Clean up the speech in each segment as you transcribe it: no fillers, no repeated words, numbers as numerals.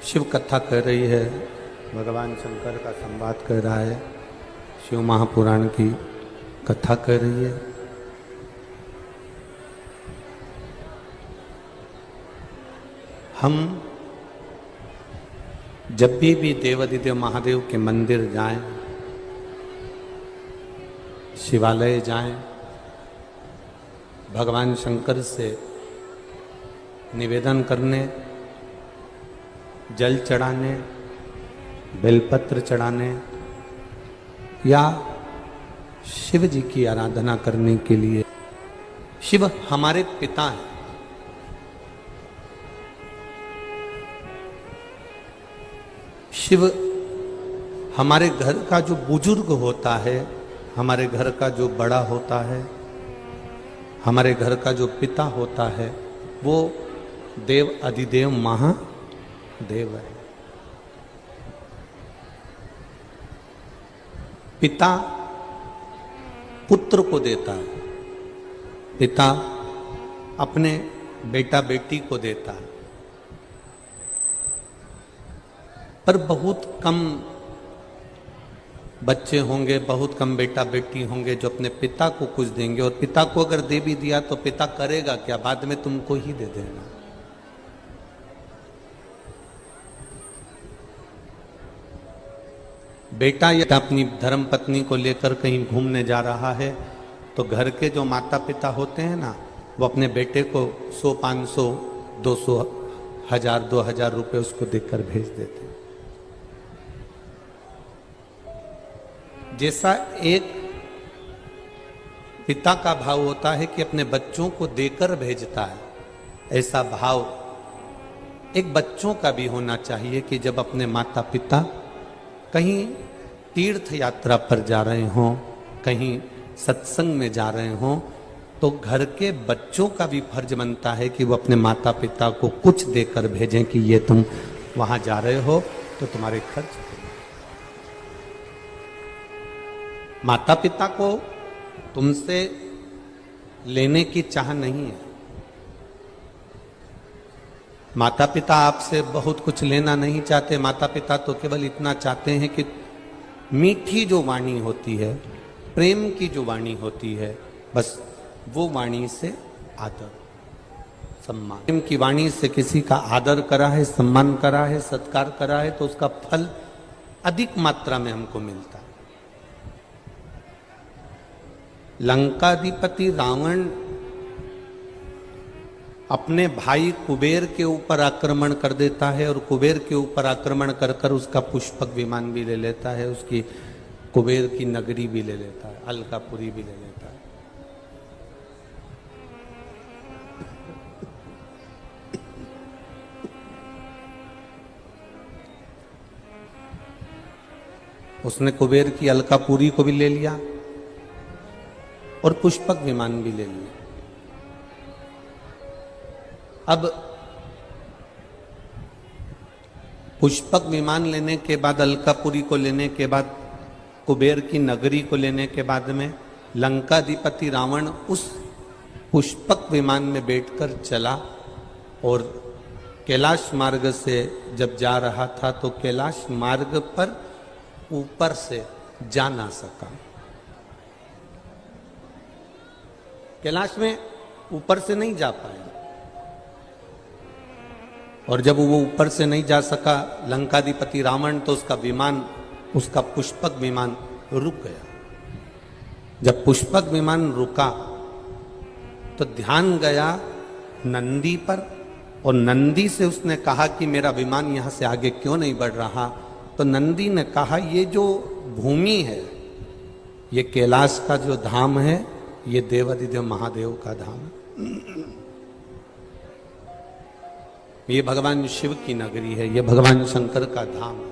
शिव कथा कर रही है, भगवान शंकर का संवाद कर रहा है, शिव महापुराण की कथा कर रही है। हम जब भी देवादिदेव महादेव के मंदिर जाएं, शिवालय जाएं, भगवान शंकर से निवेदन करने, जल चढ़ाने, बेलपत्र चढ़ाने या शिव जी की आराधना करने के लिए, शिव हमारे पिता हैं। शिव हमारे घर का जो बुजुर्ग होता है, हमारे घर का जो बड़ा होता है, हमारे घर का जो पिता होता है, वो देव अधिदेव महादेव है। पिता पुत्र को देता है, पिता अपने बेटा बेटी को देता है, पर बहुत कम बच्चे होंगे, बहुत कम बेटा बेटी होंगे जो अपने पिता को कुछ देंगे। और पिता को अगर दे भी दिया तो पिता करेगा क्या? बाद में तुमको ही दे देना। बेटा या अपनी धर्म पत्नी को लेकर कहीं घूमने जा रहा है तो घर के जो माता पिता होते हैं ना, वो अपने बेटे को 100, 500, 200, 1000, 2000 रुपए उसको देकर भेज देते हैं। जैसा एक पिता का भाव होता है कि अपने बच्चों को देकर भेजता है, ऐसा भाव एक बच्चों का भी होना चाहिए कि जब अपने माता पिता कहीं तीर्थ यात्रा पर जा रहे हों, कहीं सत्संग में जा रहे हों, तो घर के बच्चों का भी फर्ज बनता है कि वो अपने माता पिता को कुछ देकर भेजें कि ये तुम वहां जा रहे हो तो तुम्हारे खर्च। माता पिता को तुमसे लेने की चाह नहीं है। माता पिता आपसे बहुत कुछ लेना नहीं चाहते। माता पिता तो केवल इतना चाहते हैं कि मीठी जो वाणी होती है, प्रेम की जो वाणी होती है, बस वो वाणी से आदर सम्मान। प्रेम की वाणी से किसी का आदर करा है, सम्मान करा है, सत्कार करा है तो उसका फल अधिक मात्रा में हमको मिलता है। लंकाधिपति रावण अपने भाई कुबेर के ऊपर आक्रमण कर देता है और कुबेर के ऊपर आक्रमण कर कर उसका पुष्पक विमान भी ले लेता है, उसकी कुबेर की नगरी भी ले लेता है, अलकापुरी भी ले लेता है। उसने कुबेर की अलकापुरी को भी ले लिया और पुष्पक विमान भी ले लिया। अब पुष्पक विमान लेने के बाद, अलकापुरी को लेने के बाद, कुबेर की नगरी को लेने के बाद में लंकाधिपति रावण उस पुष्पक विमान में बैठकर चला और कैलाश मार्ग से जब जा रहा था तो कैलाश मार्ग पर ऊपर से जा ना सका। कैलाश में ऊपर से नहीं जा पाए और जब वो ऊपर से नहीं जा सका लंकाधिपति रावण, तो उसका विमान, उसका पुष्पक विमान रुक गया। जब पुष्पक विमान रुका तो ध्यान गया नंदी पर और नंदी से उसने कहा कि मेरा विमान यहां से आगे क्यों नहीं बढ़ रहा? तो नंदी ने कहा ये जो भूमि है, ये कैलाश का जो धाम है, ये देवादिदेव महादेव का धाम है। ये भगवान शिव की नगरी है, ये भगवान शंकर का धाम है।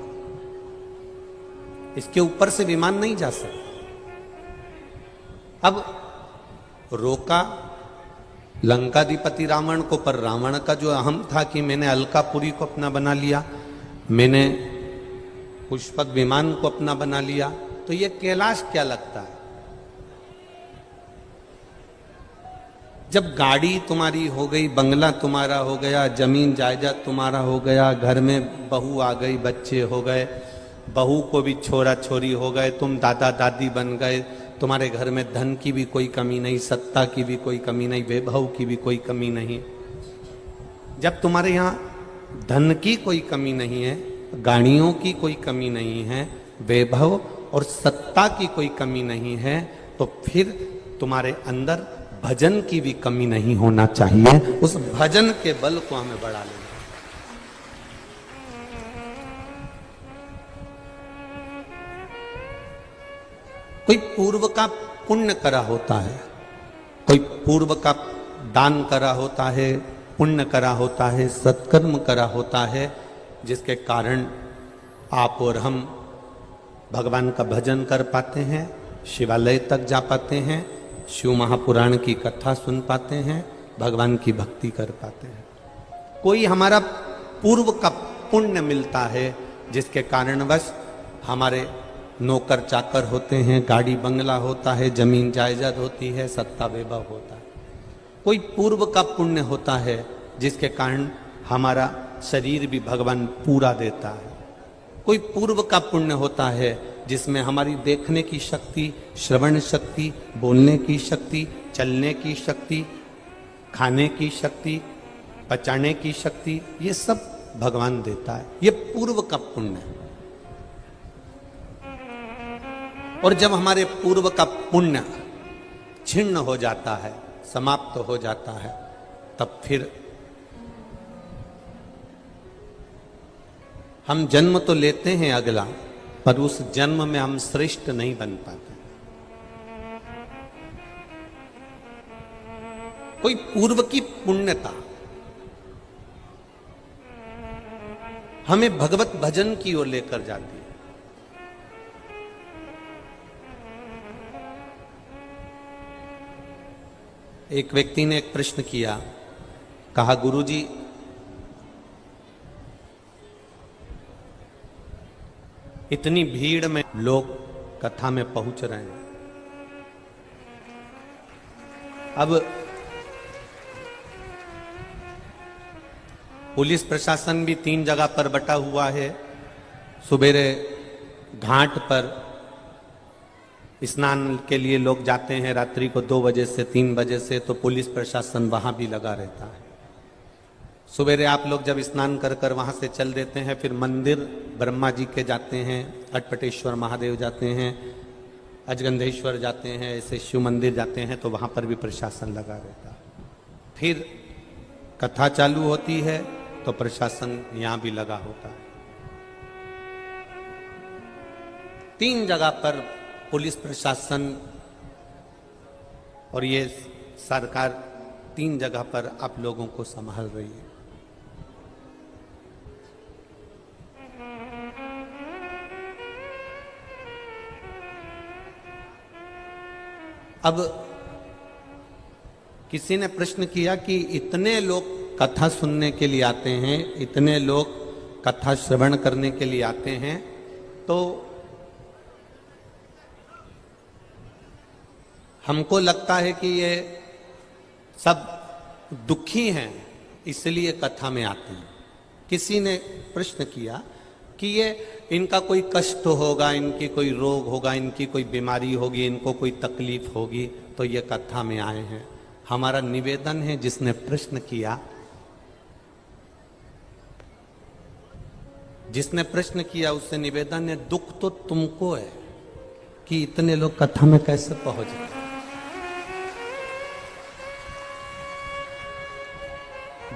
इसके ऊपर से विमान नहीं जा सकता। अब रोका लंकाधिपति रावण को, पर रावण का जो अहम था कि मैंने अलकापुरी को अपना बना लिया, मैंने पुष्पक विमान को अपना बना लिया, तो ये कैलाश क्या लगता है? जब गाड़ी तुम्हारी हो गई, बंगला तुम्हारा हो गया, जमीन जायदाद तुम्हारा हो गया, घर में बहू आ गई, बच्चे हो गए, बहू को भी छोरा छोरी हो गए, तुम दादा दादी बन गए, तुम्हारे घर में धन की भी कोई कमी नहीं, सत्ता की भी कोई कमी नहीं, वैभव की भी कोई कमी नहीं। जब तुम्हारे यहाँ धन की कोई कमी नहीं है, गाड़ियों की कोई कमी नहीं है, वैभव और सत्ता की कोई कमी नहीं है, तो फिर तुम्हारे अंदर भजन की भी कमी नहीं होना चाहिए। उस भजन के बल को हमें बढ़ा लेना। कोई पूर्व का पुण्य करा होता है, कोई पूर्व का दान करा होता है, पुण्य करा होता है, सत्कर्म करा होता है, जिसके कारण आप और हम भगवान का भजन कर पाते हैं, शिवालय तक जा पाते हैं, शिव महापुराण की कथा सुन पाते हैं, भगवान की भक्ति कर पाते हैं। कोई हमारा पूर्व का पुण्य मिलता है, जिसके कारणवश हमारे नौकर चाकर होते हैं, गाड़ी बंगला होता है, जमीन जायदाद होती है, सत्ता वैभव होता है। कोई पूर्व का पुण्य होता है, जिसके कारण हमारा शरीर भी भगवान पूरा देता है। कोई पूर्व का पुण्य होता है, जिसमें हमारी देखने की शक्ति, श्रवण शक्ति, बोलने की शक्ति, चलने की शक्ति, खाने की शक्ति, पचाने की शक्ति, ये सब भगवान देता है। ये पूर्व का पुण्य है। और जब हमारे पूर्व का पुण्य छिन्न हो जाता है, समाप्त हो जाता है, तब फिर हम जन्म तो लेते हैं अगला, पर उस जन्म में हम श्रेष्ठ नहीं बन पाते। कोई पूर्व की पुण्यता हमें भगवत भजन की ओर लेकर जाती है। एक व्यक्ति ने एक प्रश्न किया, कहा गुरुजी, इतनी भीड़ में लोग कथा में पहुंच रहे हैं, अब पुलिस प्रशासन भी 3 जगह पर बटा हुआ है। सुबेरे घाट पर स्नान के लिए लोग जाते हैं, रात्रि को 2 बजे से 3 बजे से, तो पुलिस प्रशासन वहां भी लगा रहता है। सुबेरे आप लोग जब स्नान कर कर वहां से चल देते हैं, फिर मंदिर ब्रह्मा जी के जाते हैं, अटपटेश्वर महादेव जाते हैं, अजगंधेश्वर जाते हैं, ऐसे शिव मंदिर जाते हैं, तो वहां पर भी प्रशासन लगा रहता है। फिर कथा चालू होती है तो प्रशासन यहां भी लगा होता है। 3 जगह पर पुलिस प्रशासन और ये सरकार 3 जगह पर आप लोगों को संभाल रही है। अब किसी ने प्रश्न किया कि इतने लोग कथा सुनने के लिए आते हैं, इतने लोग कथा श्रवण करने के लिए आते हैं, तो हमको लगता है कि ये सब दुखी हैं, इसलिए कथा में आते हैं। किसी ने प्रश्न किया कि ये इनका कोई कष्ट होगा, इनकी कोई रोग होगा, इनकी कोई बीमारी होगी, इनको कोई तकलीफ होगी, तो ये कथा में आए हैं। हमारा निवेदन है, जिसने प्रश्न किया, उससे निवेदन है, दुख तो तुमको है कि इतने लोग कथा में कैसे पहुंचे।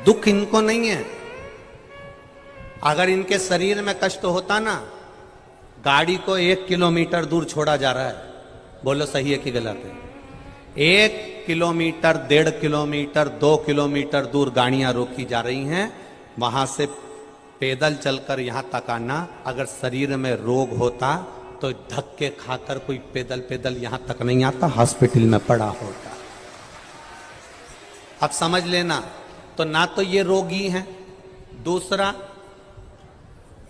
दुख इनको नहीं है। अगर इनके शरीर में कष्ट होता ना, गाड़ी को 1 किलोमीटर दूर छोड़ा जा रहा है, बोलो सही है कि गलत है? 1 किलोमीटर, 1.5 किलोमीटर, 2 किलोमीटर दूर गाड़ियां रोकी जा रही हैं, वहां से पैदल चलकर यहां तक आना। अगर शरीर में रोग होता तो धक्के खाकर कोई पैदल पैदल यहां तक नहीं आता, हॉस्पिटल में पड़ा होता। अब समझ लेना, तो ना तो ये रोगी हैं, दूसरा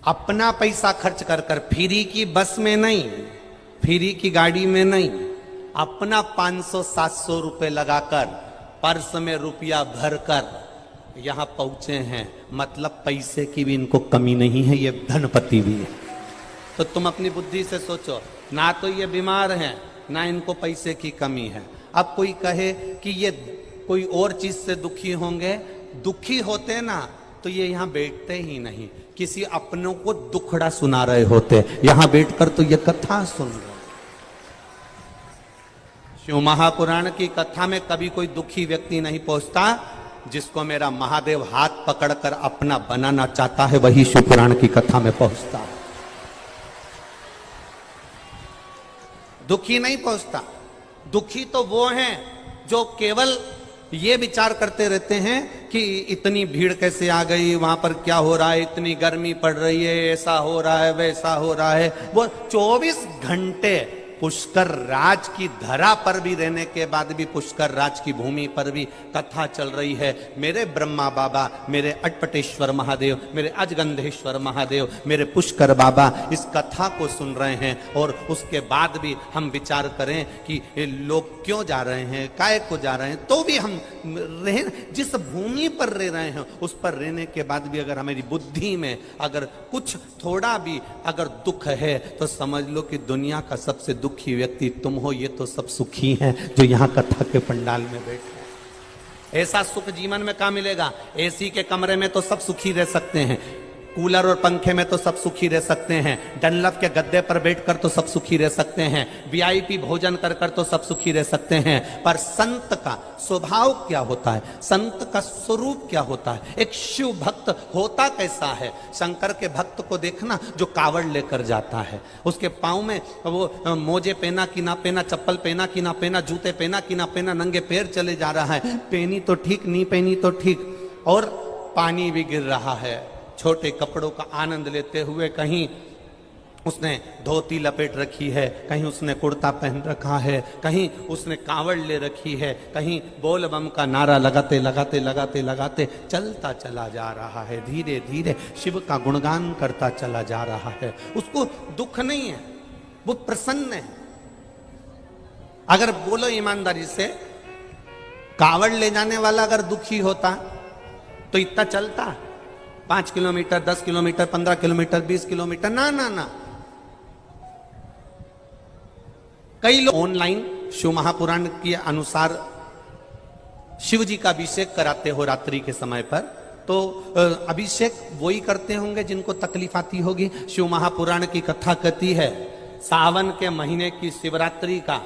अपना पैसा खर्च कर कर, फ्री की बस में नहीं, फ्री की गाड़ी में नहीं, अपना 500-700 रुपए लगाकर पर्स में रुपया भरकर यहां पहुंचे हैं, मतलब पैसे की भी इनको कमी नहीं है, ये धनपति भी है। तो तुम अपनी बुद्धि से सोचो, ना तो ये बीमार हैं, ना इनको पैसे की कमी है। अब कोई कहे कि ये कोई और चीज से दुखी होंगे, दुखी होते ना तो ये यहां बैठते ही नहीं, किसी अपनों को दुखड़ा सुना रहे होते, यहां बैठकर तो ये कथा सुन रहे। शिव महापुराण की कथा में कभी कोई दुखी व्यक्ति नहीं पहुंचता। जिसको मेरा महादेव हाथ पकड़कर अपना बनाना चाहता है वही शिव पुराण की कथा में पहुंचता है, दुखी नहीं पहुंचता। दुखी तो वो हैं जो केवल ये विचार करते रहते हैं कि इतनी भीड़ कैसे आ गई, वहां पर क्या हो रहा है, इतनी गर्मी पड़ रही है, ऐसा हो रहा है, वैसा हो रहा है। वो 24 घंटे पुष्कर राज की धरा पर भी रहने के बाद भी, पुष्कर राज की भूमि पर भी कथा चल रही है। मेरे ब्रह्मा बाबा, मेरे अटपटेश्वर महादेव, मेरे अजगंधेश्वर महादेव, मेरे पुष्कर बाबा इस कथा को सुन रहे हैं। और उसके बाद भी हम विचार करें कि लोग क्यों जा रहे हैं, काय को जा रहे हैं, तो भी हम रहे, जिस भूमि पर रह रहे हैं उस पर रहने के बाद भी अगर हमारी बुद्धि में अगर कुछ थोड़ा भी अगर दुख है तो समझ लो कि दुनिया का सबसे दुखी व्यक्ति तुम हो। ये तो सब सुखी हैं जो यहां कथा के पंडाल में बैठे हैं। ऐसा सुख जीवन में कहां मिलेगा? एसी के कमरे में तो सब सुखी रह सकते हैं, कूलर और पंखे में तो सब सुखी रह सकते हैं, डनलप के गद्दे पर बैठकर तो सब सुखी रह सकते हैं, वीआईपी भोजन कर कर तो सब सुखी रह सकते हैं। पर संत का स्वभाव क्या होता है, संत का स्वरूप क्या होता है, एक शिव भक्त होता कैसा है? शंकर के भक्त को देखना जो कावड़ लेकर जाता है, उसके पाँव में वो मोजे पहना कि ना पहना, चप्पल पहना कि ना पहना, जूते पहना कि ना पहना, नंगे पैर चले जा रहा है, पहनी तो ठीक, नहीं पहनी तो ठीक, और पानी भी गिर रहा है। छोटे कपड़ों का आनंद लेते हुए कहीं उसने धोती लपेट रखी है, कहीं उसने कुर्ता पहन रखा है, कहीं उसने कांवड़ ले रखी है, कहीं बोल बम का नारा लगाते लगाते लगाते लगाते चलता चला जा रहा है, धीरे धीरे शिव का गुणगान करता चला जा रहा है। उसको दुख नहीं है, वो प्रसन्न है। अगर बोलो ईमानदारी से, कांवड़ ले जाने वाला अगर दुखी होता तो इतना चलता? 5 किलोमीटर, 10 किलोमीटर, 15 किलोमीटर, 20 किलोमीटर, ना ना ना। कई लोग ऑनलाइन शिव महापुराण के अनुसार शिव जी का अभिषेक कराते हो रात्रि के समय पर, तो अभिषेक वही करते होंगे जिनको तकलीफ आती होगी। शिव महापुराण की कथा कहती है सावन के महीने की शिवरात्रि का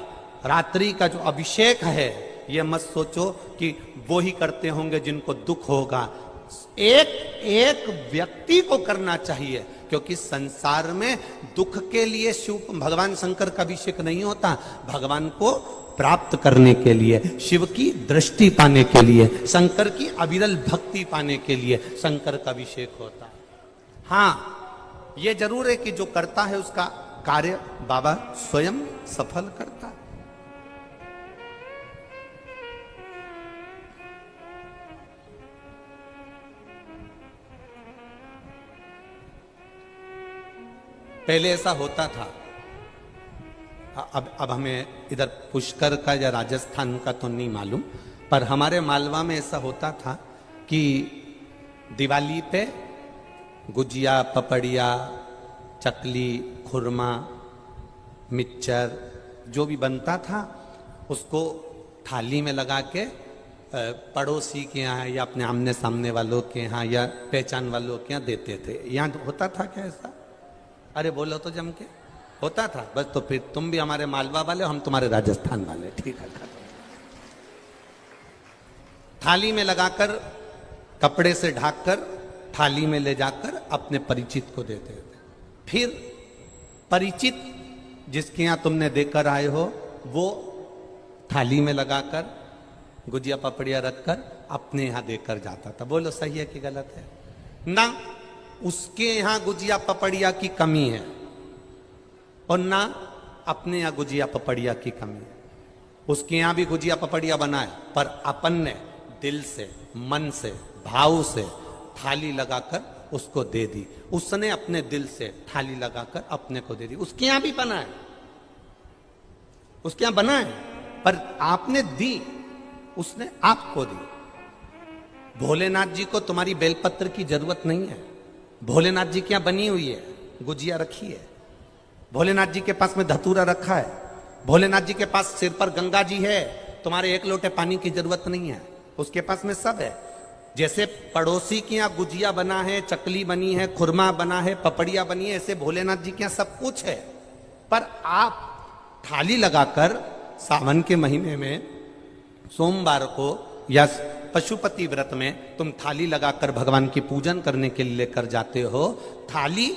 रात्रि का जो अभिषेक है, ये मत सोचो कि वो ही करते होंगे जिनको दुख होगा। एक एक व्यक्ति को करना चाहिए, क्योंकि संसार में दुख के लिए शिव भगवान शंकर का अभिषेक नहीं होता, भगवान को प्राप्त करने के लिए, शिव की दृष्टि पाने के लिए, शंकर की अविरल भक्ति पाने के लिए शंकर का अभिषेक होता है। हाँ, ये जरूर है कि जो करता है उसका कार्य बाबा स्वयं सफल करता है। पहले ऐसा होता था, अब हमें इधर पुष्कर का या राजस्थान का तो नहीं मालूम, पर हमारे मालवा में ऐसा होता था कि दिवाली पे गुजिया, पपड़िया, चकली, खुरमा, मिक्सचर जो भी बनता था उसको थाली में लगा के पड़ोसी के यहाँ या अपने आमने सामने वालों के यहाँ या पहचान वालों के यहाँ देते थे। यहाँ होता था क्या ऐसा? अरे बोलो तो जम के, होता था। बस तो फिर तुम भी हमारे मालवा वाले, हम तुम्हारे राजस्थान वाले, ठीक है। थाली में लगाकर, कपड़े से ढककर थाली में ले जाकर अपने परिचित को देते थे। फिर परिचित जिसके यहाँ तुमने देकर आए हो वो थाली में लगाकर गुजिया पपड़िया रखकर अपने यहाँ देकर जाता था। बोलो सही है कि गलत है? ना उसके यहां गुजिया पपड़िया की कमी है और ना अपने यहां गुजिया पपड़िया की कमी है। उसके यहां भी गुजिया पपड़िया बनाए, पर अपन ने दिल से, मन से, भाव से थाली लगाकर उसको दे दी। उसने अपने दिल से थाली लगाकर अपने को दे दी। उसके यहां भी बनाए, उसके यहां बनाए, पर आपने दी उसने आपको दी। भोलेनाथ जी को तुम्हारी बेलपत्र की जरूरत नहीं है। भोलेनाथ जी क्या बनी हुई है, गुजिया रखी है। भोलेनाथ जी के पास में धतूरा रखा है। भोलेनाथ जी के पास सिर पर गंगा जी है। तुम्हारे एक लोटे पानी की जरूरत नहीं है, उसके पास में सब है। जैसे पड़ोसी के यहाँ गुजिया बना है, चकली बनी है, खुरमा बना है, पपड़िया बनी है, ऐसे भोलेनाथ जी के यहाँ सब कुछ है। पर आप थाली लगाकर सावन के महीने में सोमवार को या पशुपति व्रत में तुम थाली लगाकर भगवान की पूजन करने के लिए लेकर जाते हो, थाली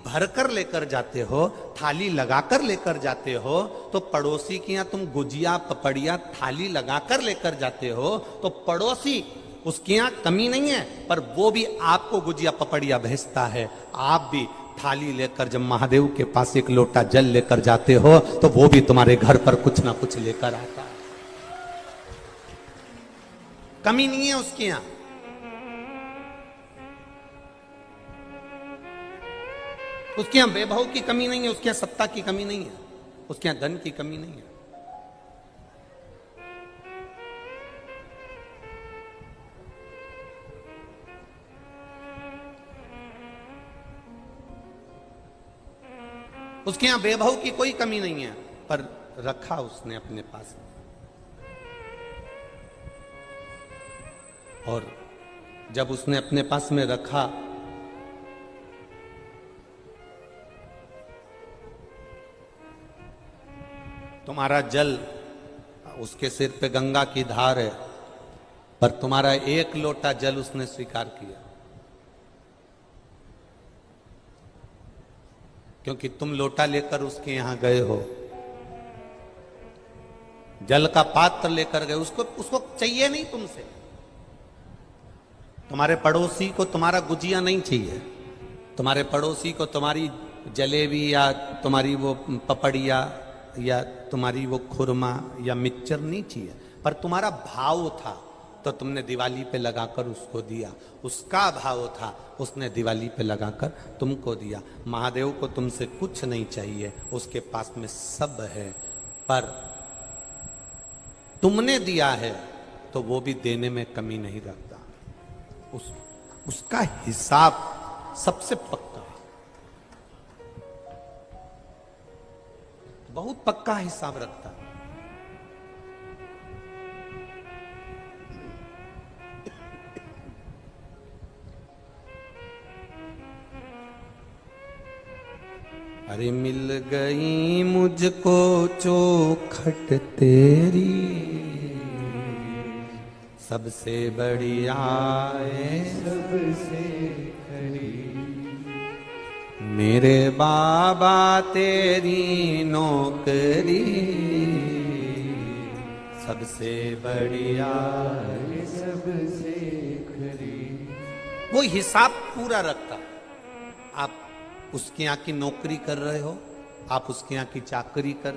भरकर लेकर जाते हो, थाली लगाकर लेकर जाते हो, तो पड़ोसी के यहाँ तुम गुजिया पपड़िया थाली लगाकर लेकर जाते हो, तो पड़ोसी उसके यहाँ कमी नहीं है, पर वो भी आपको गुजिया पपड़िया भेजता है। आप भी थाली लेकर जब महादेव के पास एक लोटा जल लेकर जाते हो, तो वो भी तुम्हारे घर पर कुछ ना कुछ लेकर आता है। कमी नहीं है उसके यहां। उसके यहां वैभव की कमी नहीं है, उसके यहां सत्ता की कमी नहीं है, उसके यहां धन की कमी नहीं है। उसके यहां वैभव की कोई कमी नहीं है, पर रखा उसने अपने पास। और जब उसने अपने पास में रखा, तुम्हारा जल, उसके सिर पे गंगा की धार है, पर तुम्हारा एक लोटा जल उसने स्वीकार किया, क्योंकि तुम लोटा लेकर उसके यहां गए हो, जल का पात्र लेकर गए। उसको चाहिए नहीं तुमसे। तुम्हारे पड़ोसी को तुम्हारा गुजिया नहीं चाहिए, तुम्हारे पड़ोसी को तुम्हारी जलेबी या तुम्हारी वो पपड़िया या तुम्हारी वो खुरमा या मिक्सचर नहीं चाहिए, पर तुम्हारा भाव था तो तुमने दिवाली पे लगाकर उसको दिया। उसका भाव था, उसने दिवाली पे लगाकर तुमको दिया। महादेव को तुमसे कुछ नहीं चाहिए, उसके पास में सब है, पर तुमने दिया है तो वो भी देने में कमी नहीं रखता। उसका हिसाब सबसे पक्का, बहुत पक्का हिसाब रखता है। अरे मिल गई मुझको चौखट तेरी, सबसे बढ़िया है सबसे खरी, मेरे बाबा तेरी नौकरी, सबसे बढ़िया है सबसे खरी। वो हिसाब पूरा रखता। आप उसके यहाँ की नौकरी कर रहे हो, आप उसके यहाँ की चाकरी कर